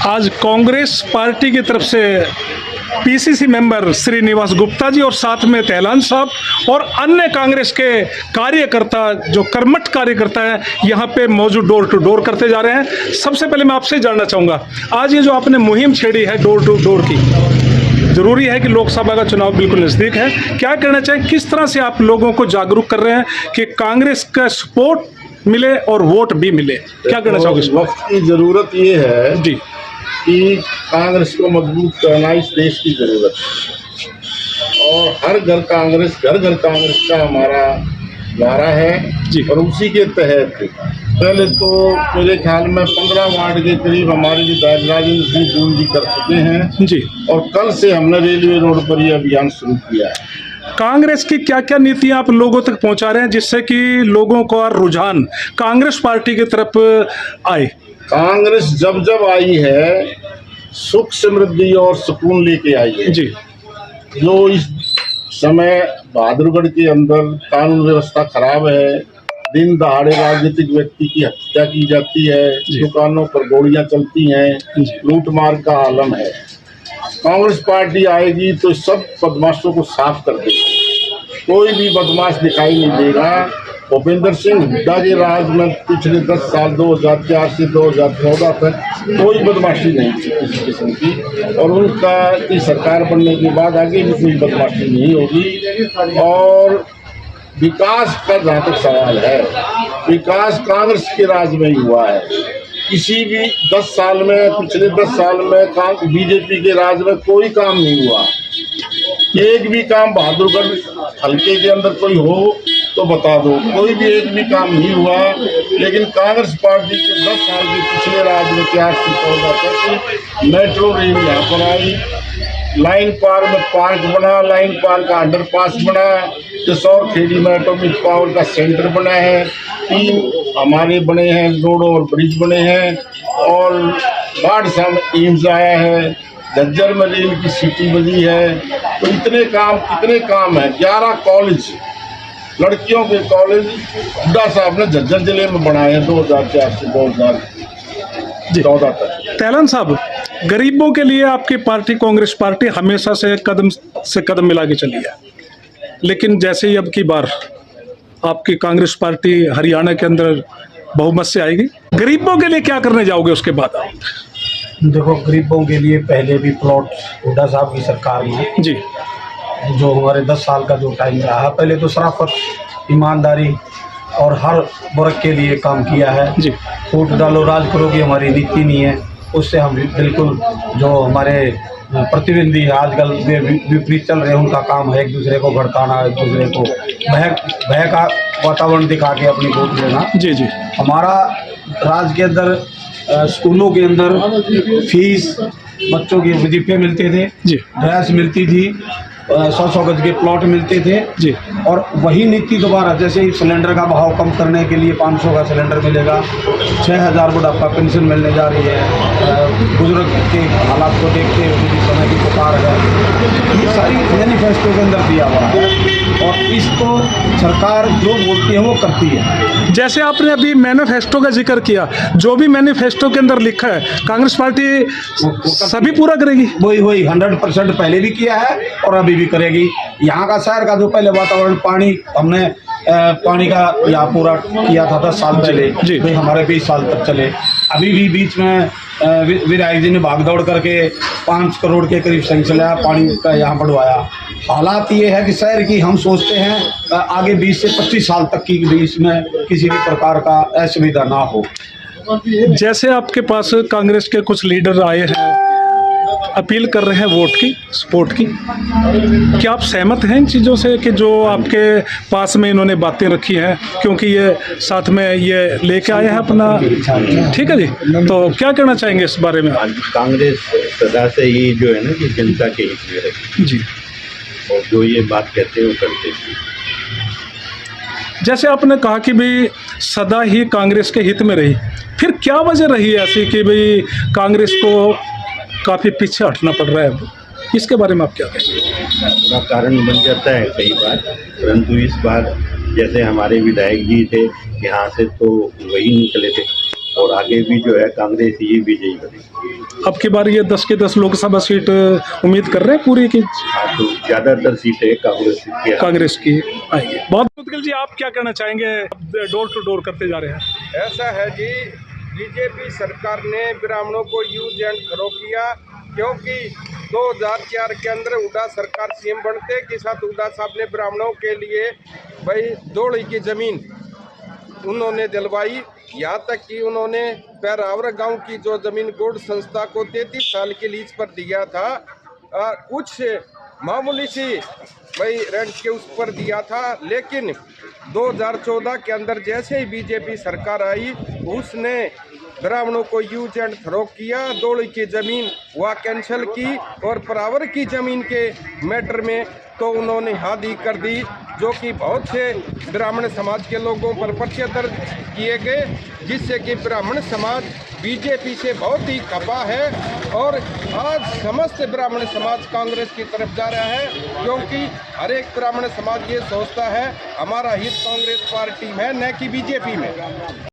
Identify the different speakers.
Speaker 1: आज कांग्रेस पार्टी की तरफ से पीसीसी मेंबर श्रीनिवास गुप्ता जी और साथ में तेलान साहब और अन्य कांग्रेस के कार्यकर्ता जो कर्मठ कार्यकर्ता हैं यहाँ पे मौजूद डोर टू डोर करते जा रहे हैं। सबसे पहले मैं आपसे जानना चाहूँगा, आज ये जो आपने मुहिम छेड़ी है डोर टू डोर की, जरूरी है कि लोकसभा का चुनाव बिल्कुल नज़दीक है, क्या कहना चाहें, किस तरह से आप लोगों को जागरूक कर रहे हैं कि कांग्रेस का सपोर्ट मिले और वोट भी मिले, क्या कहना चाहोगे?
Speaker 2: इस वक्त की जरूरत ये है
Speaker 1: जी
Speaker 2: कि कांग्रेस को मजबूत करना इस देश की जरूरत है और हर घर कांग्रेस का हमारा नारा है
Speaker 1: जी।
Speaker 2: और उसी के तहत पहले तो मेरे ख्याल में 15 वार्ड के करीब हमारे विधायक राजेंद्र सिंह दून जी कर चुके हैं
Speaker 1: जी।
Speaker 2: और कल से हमने रेलवे रोड पर यह अभियान शुरू किया है।
Speaker 1: कांग्रेस की क्या क्या नीतियां आप लोगों तक पहुंचा रहे हैं जिससे कि लोगों का रुझान कांग्रेस पार्टी की तरफ आए?
Speaker 2: कांग्रेस जब जब आई है सुख समृद्धि और सुकून लेके आई है
Speaker 1: जी।
Speaker 2: जो इस समय बहादुरगढ़ के अंदर कानून व्यवस्था खराब है, दिन दहाड़े राजनीतिक व्यक्ति की हत्या की जाती है, दुकानों पर गोलियां चलती हैं, लूटमार का आलम है। कांग्रेस पार्टी आएगी तो सब बदमाशों को साफ कर देगी, कोई भी बदमाश दिखाई नहीं देगा। भूपेंद्र सिंह हुड्डा के राज में पिछले 10 साल 2004 से 2014 तक कोई बदमाशी नहीं थी किसी किस्म की और उनका की सरकार बनने के बाद आगे भी कोई बदमाशी नहीं होगी। और विकास का जहाँ तक सवाल है, विकास कांग्रेस के राज में ही हुआ है। किसी भी 10 साल में, पिछले 10 साल में बीजेपी के राज में कोई काम नहीं हुआ। एक भी काम बहादुरगढ़ हल्के के अंदर कोई हो तो बता दो, कोई भी एक भी काम नहीं हुआ। लेकिन कांग्रेस पार्टी के 10 साल के पिछले राज में 4 से 14 तक मेट्रो रेल यहाँ पर आई, लाइन पार में पार्क बना, लाइन पार का अंडरपास बना, जसौर खेड़ी में एटॉमिक पावर का सेंटर बना है, 3 हमारे बने हैं रोड और ब्रिज बने हैं और बाढ़सा में एम्स आया है, झज्जर में रेल की सिटी बनी है। तो इतने काम कितने काम है। 11 कॉलेज, लड़कियों के कॉलेज हुड्डा साहब ने झज्जर जिले में बनाए हैं 2004 से 2014 तक।
Speaker 1: तेलान साहब, गरीबों के लिए आपकी पार्टी कांग्रेस पार्टी हमेशा से कदम मिला के चली है, लेकिन जैसे ही अब की बार आपकी कांग्रेस पार्टी हरियाणा के अंदर बहुमत से आएगी, गरीबों के लिए क्या करने जाओगे उसके बाद आप?
Speaker 3: देखो, गरीबों के लिए पहले भी प्लॉट हुड्डा साहब की सरकार में
Speaker 1: जी,
Speaker 3: जो हमारे 10 साल का जो टाइम रहा, पहले तो शराफत, ईमानदारी और हर वर्ग के लिए काम किया है
Speaker 1: जी।
Speaker 3: वोट डालो राज करो की हमारी नीति नहीं है, उससे हम बिल्कुल जो हमारे प्रतिद्वंदी आजकल विपरीत चल रहे हैं उनका काम है एक दूसरे को भड़काना, एक दूसरे को भय का वातावरण दिखा के अपनी वोट लेना। जी जी। हमारा राज्य के अंदर स्कूलों के अंदर फीस, बच्चों के वजीफे मिलते थे जी, ड्रेस मिलती थी, 100 गज के प्लॉट मिलते थे जी। और वही नीति दोबारा, जैसे ही सिलेंडर का भाव कम करने के लिए 500 का सिलेंडर मिलेगा, 6000 बुढ़ापा पेंशन मिलने जा रही है, बुजुर्ग के हालात को देखते हुए जिस समय की पुकार है, ये सारी मैनिफेस्टो के अंदर दिया हुआ है और इसको सरकार जो बोलती है वो करती है।
Speaker 1: जैसे आपने अभी मैनिफेस्टो का जिक्र किया, जो भी मैनिफेस्टो के अंदर लिखा है कांग्रेस पार्टी सभी पूरा करेगी?
Speaker 3: वही 100% पहले भी किया है और अभी भी करेगी। यहाँ का शहर का जो पहले वातावरण, पानी हमने पानी का यहाँ पूरा किया था 10 साल पहले जी, भाई हमारे 20 साल तक चले। अभी भी बीच में विधायक जी ने भागदौड़ करके 5 करोड़ के करीब सैंक्शन लाया, पानी का यहाँ बढ़वाया। हालात ये है कि शहर की हम सोचते हैं आगे 20 से 25 साल तक की बीच में किसी भी प्रकार का असुविधा ना हो।
Speaker 1: जैसे आपके पास कांग्रेस के कुछ लीडर आए हैं, अपील कर रहे हैं वोट की, सपोर्ट की, क्या आप सहमत हैं इन चीज़ों से कि जो आपके पास में इन्होंने बातें रखी हैं, क्योंकि ये साथ में ये लेके आए हैं अपना? ठीक है जी, तो क्या कहना चाहेंगे इस बारे में?
Speaker 4: कांग्रेस सदा से ही जो है ना कि जनता के हित में रही
Speaker 1: जी,
Speaker 4: और जो ये बात कहते हैं वो करते हैं।
Speaker 1: जैसे आपने कहा कि भाई सदा ही कांग्रेस के हित में रही, फिर क्या वजह रही है ऐसी कि भाई कांग्रेस को काफ़ी पीछे हटना पड़ रहा है, इसके बारे में आप क्या कहेंगे?
Speaker 4: उसका कारण बन जाता है कई बार, परंतु इस बार जैसे हमारे विधायक जी थे यहाँ से तो वही निकले थे और आगे भी जो है कांग्रेस ही विजयी बनेगी।
Speaker 1: अब की बार ये 10 के 10 लोकसभा सीट उम्मीद कर रहे हैं पूरी की
Speaker 4: हाँ, तो ज्यादातर सीटें
Speaker 1: कांग्रेस की आएगी। बहुत मुदगिल जी, आप क्या कहना चाहेंगे? डोर टू डोर करते जा रहे हैं।
Speaker 5: ऐसा है जी, बीजेपी सरकार ने ब्राह्मणों को यूज एंड थ्रो किया, क्योंकि 2004 के अंदर हुड्डा सरकार सीएम बनते के साथ हुड्डा साहब ने ब्राह्मणों के लिए भाई दौड़ी की जमीन उन्होंने दिलवाई। यहाँ तक कि उन्होंने पैरावर गांव की जो जमीन गोड संस्था को 33 साल की लीज पर दिया था, कुछ मामूली सी भाई रेंट के उस पर दिया था। लेकिन 2014 के अंदर जैसे ही बीजेपी सरकार आई, उसने ब्राह्मणों को यूज एंड थ्रो किया, दौड़ी की जमीन वह कैंसिल की और परावर की जमीन के मैटर में तो उन्होंने हादी कर दी, जो कि बहुत से ब्राह्मण समाज के लोगों पर पर्चे दर्ज किए गए, जिससे कि ब्राह्मण समाज बीजेपी से बहुत ही खपा है। और आज समस्त ब्राह्मण समाज कांग्रेस की तरफ जा रहा है, क्योंकि हर एक ब्राह्मण समाज ये सोचता है हमारा हित कांग्रेस पार्टी में, न कि बीजेपी में।